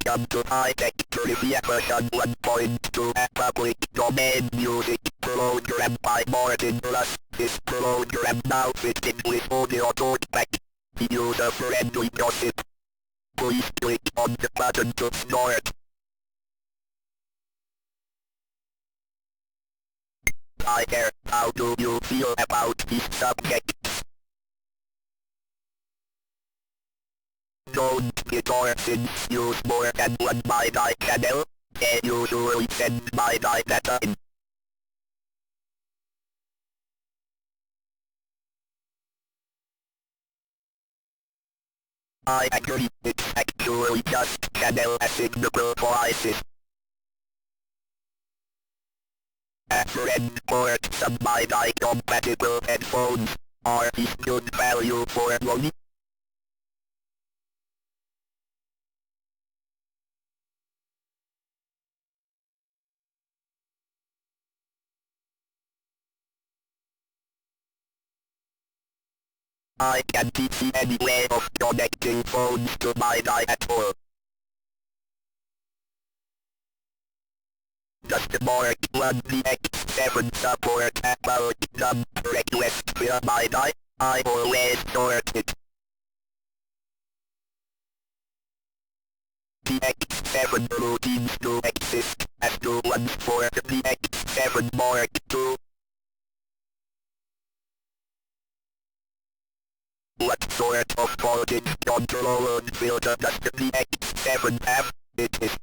Welcome to high-tech trivia version 1.2 a public domain music program by Martin Russ. This program now fits in with audio talkback. User-friendly gossip. Please click on the button to start. Hi there, how do you feel about this subject? Don't guitar since use more than one MAIRH channel, they usually send MAIRH data in. I agree, it's actually just channel assignable devices. A friend bought some MAIRH compatible headphones. Are these good value for money? I can't see any way of connecting phones to MAIRH at all. Does the Mark 1 DX7 support about dump request via MAIRH? I always sort it. DX7 routines do exist, as do ones for the DX7 Mark II. What sort of voltage control and filter does the DX7 have? It is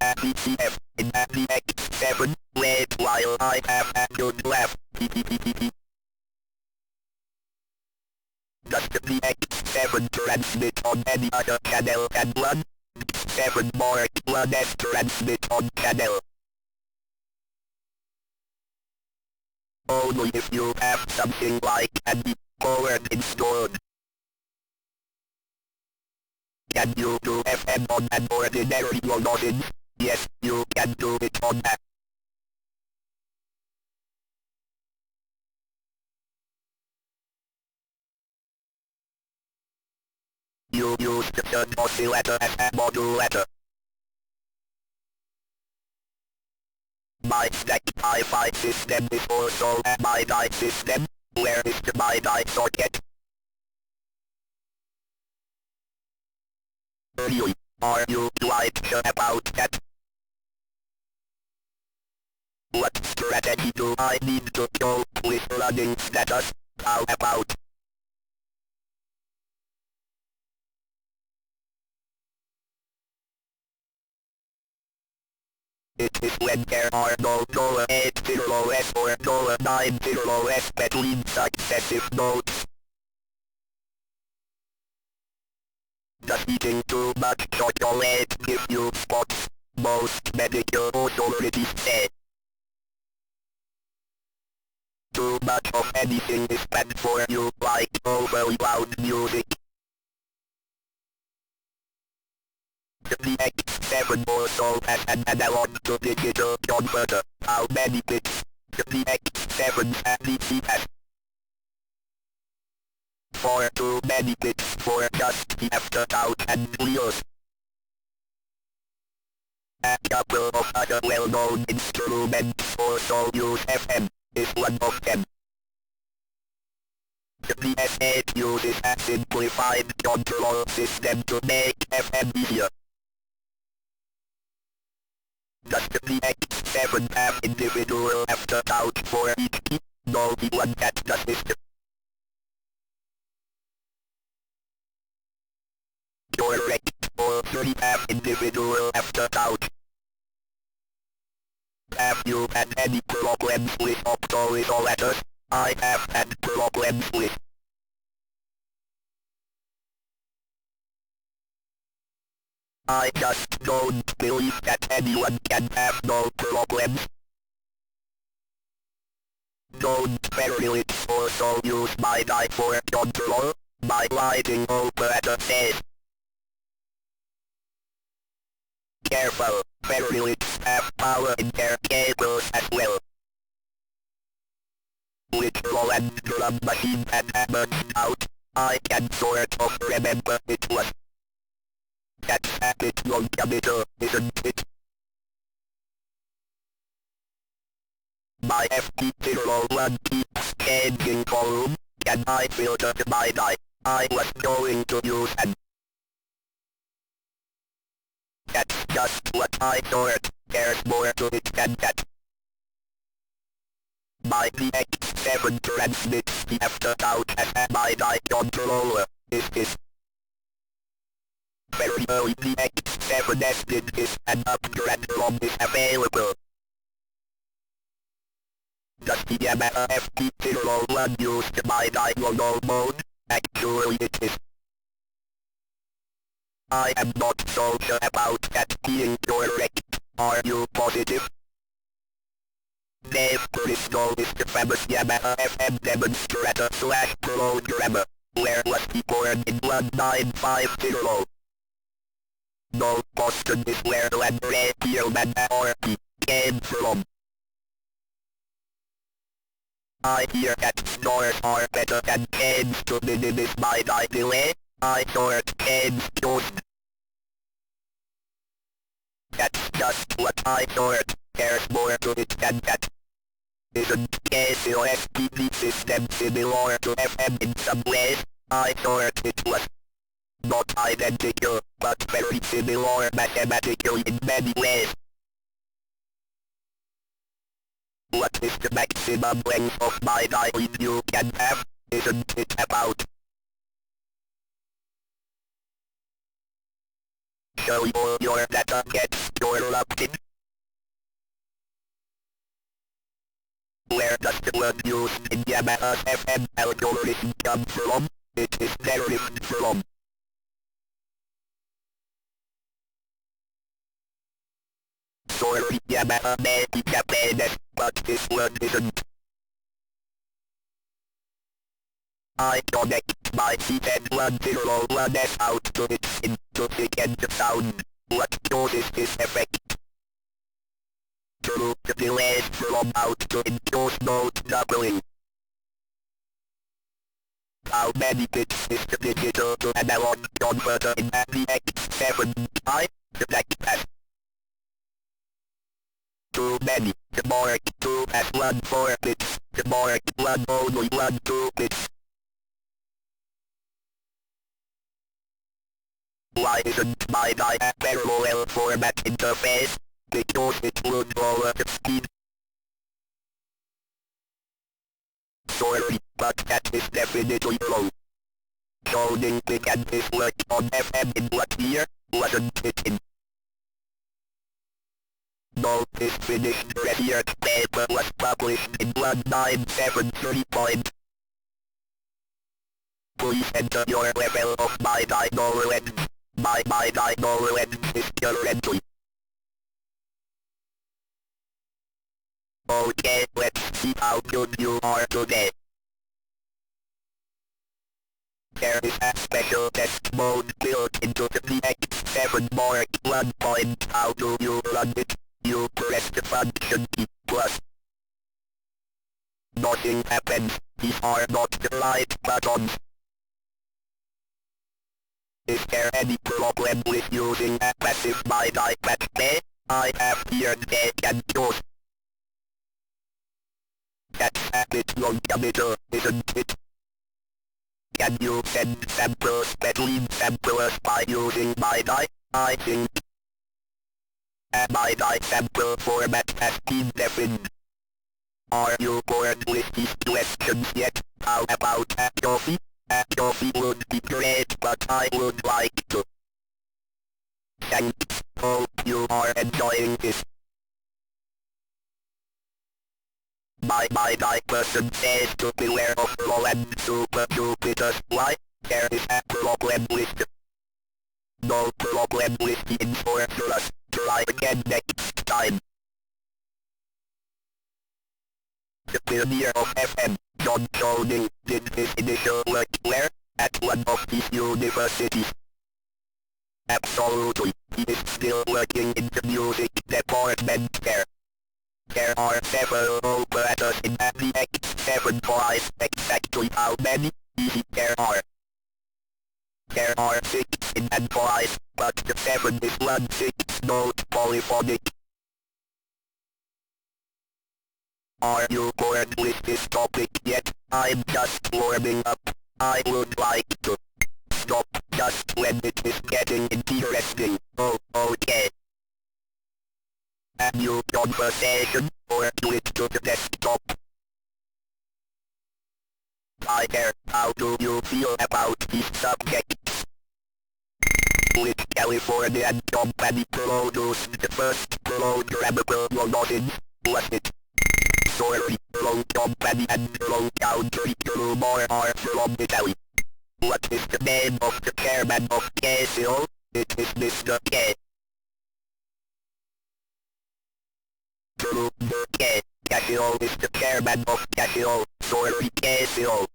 a PCF in a DX7. Wait while I have a good laugh. Does the DX7 transmit on any other channel than one? DX7 Mark 1S transmit on channel. Only if you have something like an cord installed. Can you do FM on an ordinary login? Yes, you can do it on that. You use the third oscillator as a modulator. My stack Wi-Fi system is also a MAIRH system. Where is the MAIRH socket? Really? Are you quite sure about that? What strategy do I need to cope with running status? How about? It is when there are no $80s or $90s between successive notes. Does eating too much chocolate give you spots? Most medical authorities say too much of anything is bad for you, like overly loud music. The DX7 also has an analog to digital converter. How many bits? The DX7's ATARI has 4 too many bits for just the aftertouch and wheels. A couple of other well-known instruments also use FM, is one of them. The PS8 uses a simplified control system to make FM easier. Does the DX7 have individual aftertouch for each key? No, the one that does is the correct. All three have individual aftertouch. Have you had any problems with optoisolators? I have had problems with. I just don't believe that anyone can have no problems. Don't Ferrilics also use MAIRH for control? My lighting operator says. Careful, Ferrilics have power in their cables as well. Which roll and drum machine had emerged out? I can sort of remember it was. That's a bit long-a-bitter, isn't it? My FT01 keeps changing volume. Can I filter the MAIRH? I was going to use an. That's just what I thought. There's more to it than that. My VX7 transmits the aftercount as a MAIRH controller. Is this? Very early VX7 nested is an upgrade ROM is available. Does the Yamaha FT01 use the MAIRH logo mode? Actually it is. I am not so sure about that being correct. Are you positive? Dave Briscoe is the famous Yamaha FM demonstrator / programmer. Where was he born in 1950? No, Boston is where AFIEROMENO came from. I hear that snores are better than canes to minimize MAIRH delay. I thought canes used. That's just what I thought. There's more to it than that. Isn't KCOS TV system similar to FM in some ways? I thought it was. Not identical, but very similar mathematically in many ways. What is the maximum length of MAIRH you can have? Isn't it about? Show all your data gets corrupted. Where does the word used in Yamaha's FM algorithm come from? It is derived from. Sorry, Yamaha may be Japanese, but this word isn't. I connect my C1001S out to its in to thicken the sound. What causes this effect? Through the delays from out to in cause note doubling. How many bits is the digital to analog converter in VX7? The black. Too many. The Mark II has 14 bits. The Mark I only 12 bits. Why isn't MAIRH a parallel format interface? Because it would lower the speed. Sorry, but that is definitely wrong. Coding began this work on FM in what year? Wasn't it in? No, this finished research paper was published in 1973. Please enter your level of MAIRH knowledge. My MAIRH knowledge is currently. Okay, let's see how good you are today. There is a special test mode built into the VX7 Mark I. How do you run it? You press the function key plus. Nothing happens. These are not the right buttons. Is there any problem with using a passive MAIRH patch? I have here they can choose. That's a bit long-a-bitter, isn't it? Can you send samples between samplers by using MAIRH? I think. A MAIRH sample format has been defined. Are you bored with these questions yet? How about a coffee? A coffee would be great, but I would like to. Thanks, hope you are enjoying this. My MAIRH person says to beware of low and super Jupiters. Why? There is a problem with the. No problem with the enforcers. Try again next time. The pioneer of FM, John Coding, did his initial work where? At one of these universities. Absolutely, he is still working in the music department there. There are several operators in VX7 twice exactly how many? Easy there are. There are 6 in and 5, but the 7 is 1/6 note polyphonic. Are you bored with this topic yet? I'm just warming up. I would like to stop just when it is getting interesting. Oh, okay. A new conversation, or do it to the desktop. Hi there, how do you feel about these subjects? Which Californian company produced the first programmable login? Was it? Sorry, wrong company and wrong country. 2 more are from Italy. What is the name of the chairman of Casio? It is Mr. K. True, K. Casio is the chairman of Casio. Sorry, Casio.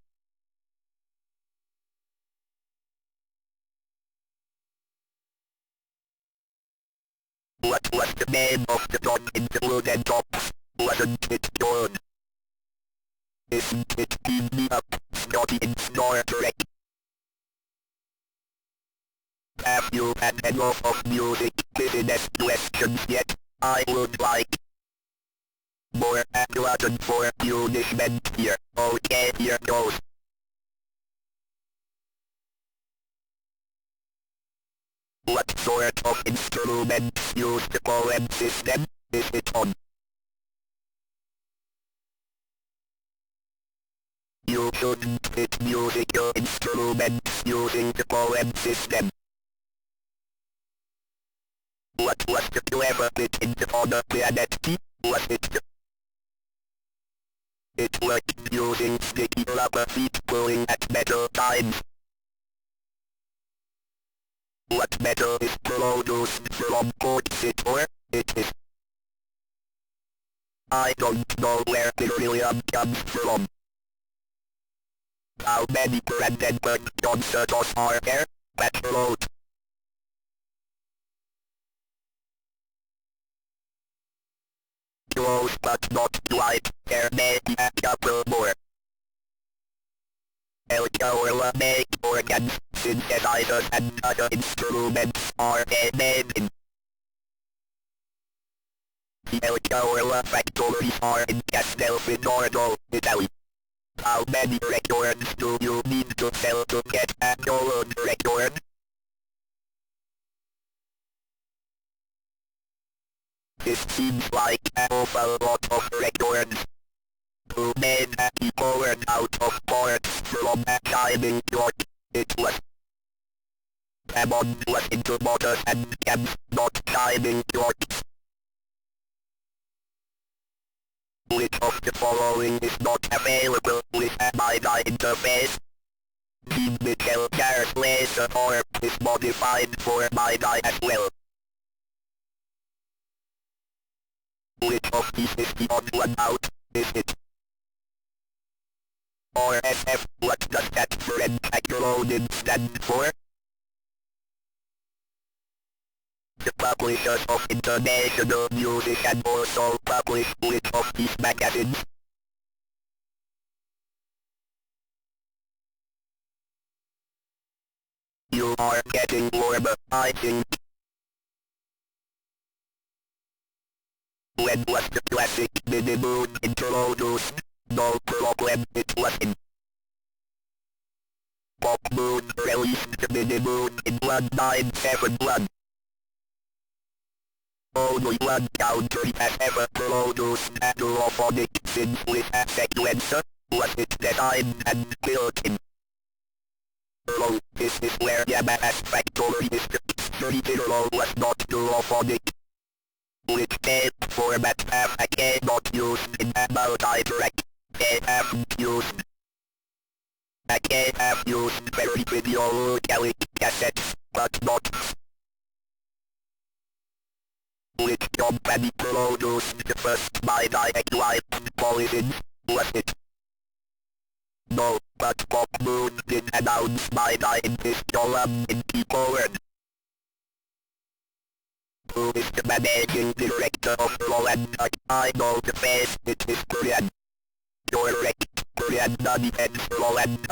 What was the name of the dog in the wooden box? Wasn't it good? Isn't it beam me up, Scotty in Star Trek? Have you had enough of music business questions yet? I would like more glutton for punishment here. Okay, here goes. What sort of instruments use the poem system? Is it on? You shouldn't fit musical instruments using the poem system. What was the clever bit in the onomatopeic? Was it the... It worked using sticky rubber feet pulling at metal times. What metal is produced from quartzite ore? It is... I don't know where beryllium comes from. How many Brandenburg concertos are there? Patriote. Close but not quite, there may be a couple more. Alcohol make organs, synthesizers and other instruments are made in. The alcohol factories are in Castelfidardo, Italy. How many records do you need to sell to get a gold record? This seems like an awful lot of records. Who made a keyboard out of parts from a timing clock? It was. Hammond was into motors and cams, not timing clocks. Which of the following is not available with a MAIRH interface? Team Michel Car's laser orb is modified for MAIRH as well. Which of these is the odd one out? Is it RSF? What does that French acronym stand for? The publishers of international music and also publish which of these magazines? You are getting warmer, I think. When was the classic mini-moon introduced? No problem, it was in. Pop Moon released the mini-moon in 1971. Only one country has ever produced a duophonic synth with a sequencer. Was it designed and built in? Wrong, this is where Yamaha's factory is. The X-ORIS was not duophonic. Which tape format have a K not used in a multi-track? K haven't used. A K have used very video localic cassettes, but not. Which company produced the first MAIRH-equipped polyphony? Was it? No, but Pop Moon did announce MAIRH in his column in Keyboard. Who is the managing director of Roland? I know the face, it is Korean. Correct, Korean non-heads Roland.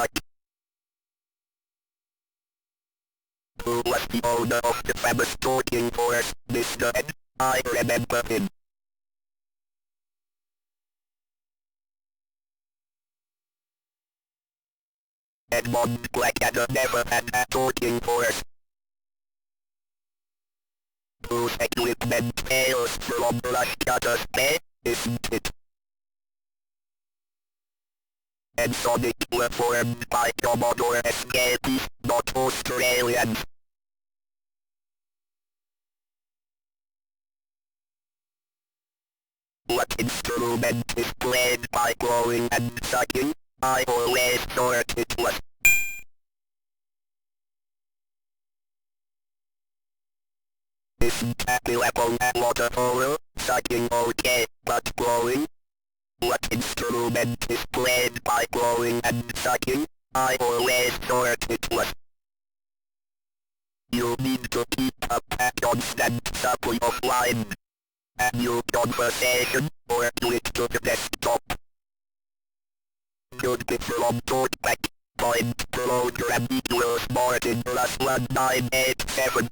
who was the owner of the famous talking horse, Mr. Ed. I remember him. Edmund Blackadder never had a talking horse, whose equipment hails from Rushcutter's Bay, isn't it? And Sonic were formed by Commodore escapees, not Australians. What instrument is played by blowing and sucking? I always thought it was. Isn't a weapon a water polo? Sucking okay, but blowing? What instrument is played by blowing and sucking? I always thought it was. You need to keep up a constant supply of line. A new conversation, or do it to the desktop. Could be from talkback. Point program equals Martin plus 1987.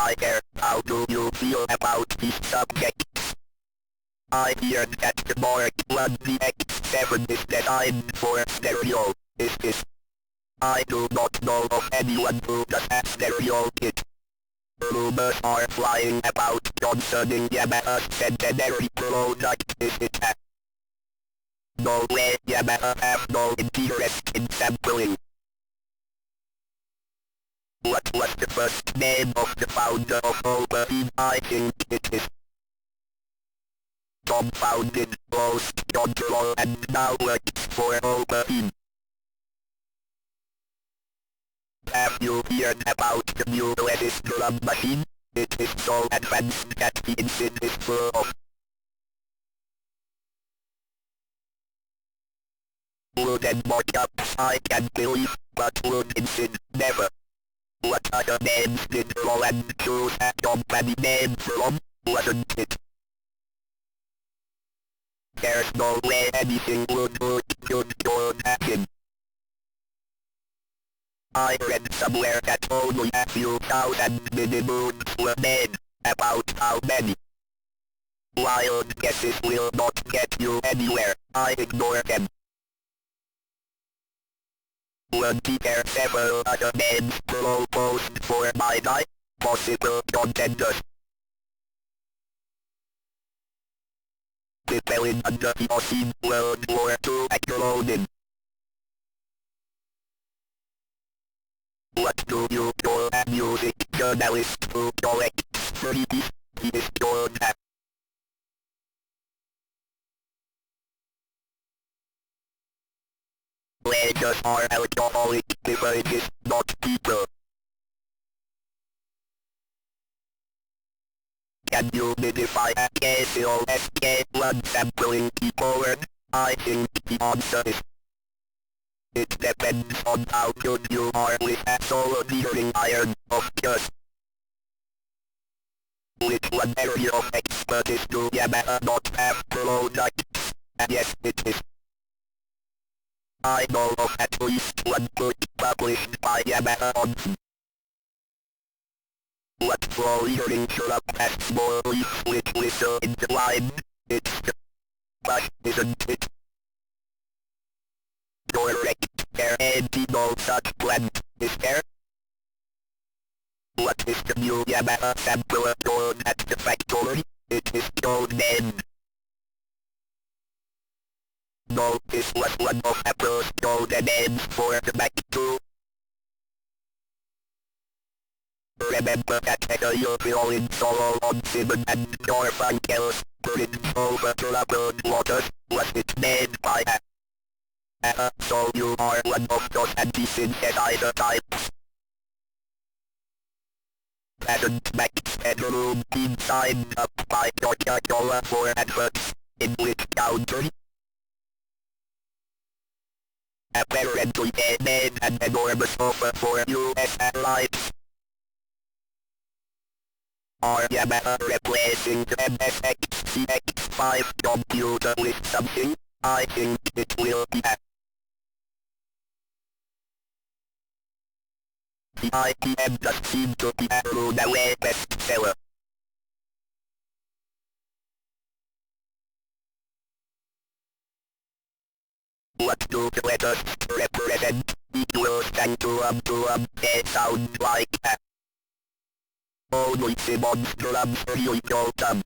Hi there, how do you feel about these subjects? I heard that the Mark 1VX7 is designed for stereo, is this? I do not know of anyone who does a stereo kit. Rumors are flying about concerning Yamaha's centenary product, is it a? No way, Yamaha have no interest in sampling. What was the first name of the founder of Oberheim? I think it is Tom founded Post Control and now works for Oberheim. Have you heard about the new latest drum machine? It is so advanced that the engine is full of wooden mock-ups. I can't believe, but wood engine, never. What other names did Roland choose a company name from, wasn't it? There's no way anything would look good on him. I read somewhere that only a few thousand mini-moons were made. About how many? Wild guesses will not get you anywhere, I ignore them. Weren't there several other names proposed for MAIRH? Possible contenders. Preparing under the Aussie World War II acronym. What do you call a music journalist who collects freebies? He is called a players are alcoholic beverages, not people. Can you modify a KCOSK blood sampling keyboard? I think the answer is it depends on how good you are with a soldering iron, of course. Which one area of expertise do Yamaha not have products? Yes, it is. I know of at least one book published by Yamaha on what flowering shrub has small leaves which whistle in the line? It's the bush, isn't it? Correct, there ain't no such plant, is there? What is the new Yamaha sampler called at the factory? It is code-named. No, this was one of Apple's code names for the Mac too. Remember that editorial in solo on Simon and Garfunkel's Bridge Over Troubled Waters? Was it made by a so you are one of those anti-synthesizer types. Hasn't Max bedroom team signed up by Coca-Cola for adverts, in which country? Apparently they made an enormous offer for US Airlines. Are Yamaha replacing the MSX CX5 computer with something? I think it will be a the IPM does seem to be a runaway bestseller. What do the letters represent? Equals and they sound like a. Only Simmons drums really know them.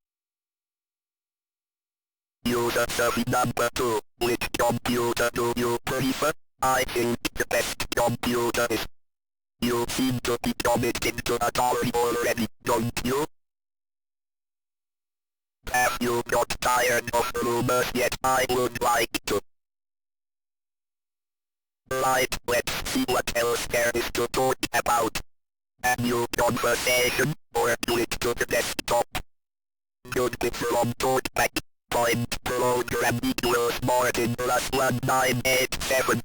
User survey number 2. Which computer do you prefer? I think the best computer is. You seem to be committed to ATARI already, don't you? Have you got tired of rumors yet? I would like to. Right, let's see what else there is to talk about. A new conversation, or do it to the desktop. Good bit from talkback. Point program equals Martin plus 1987.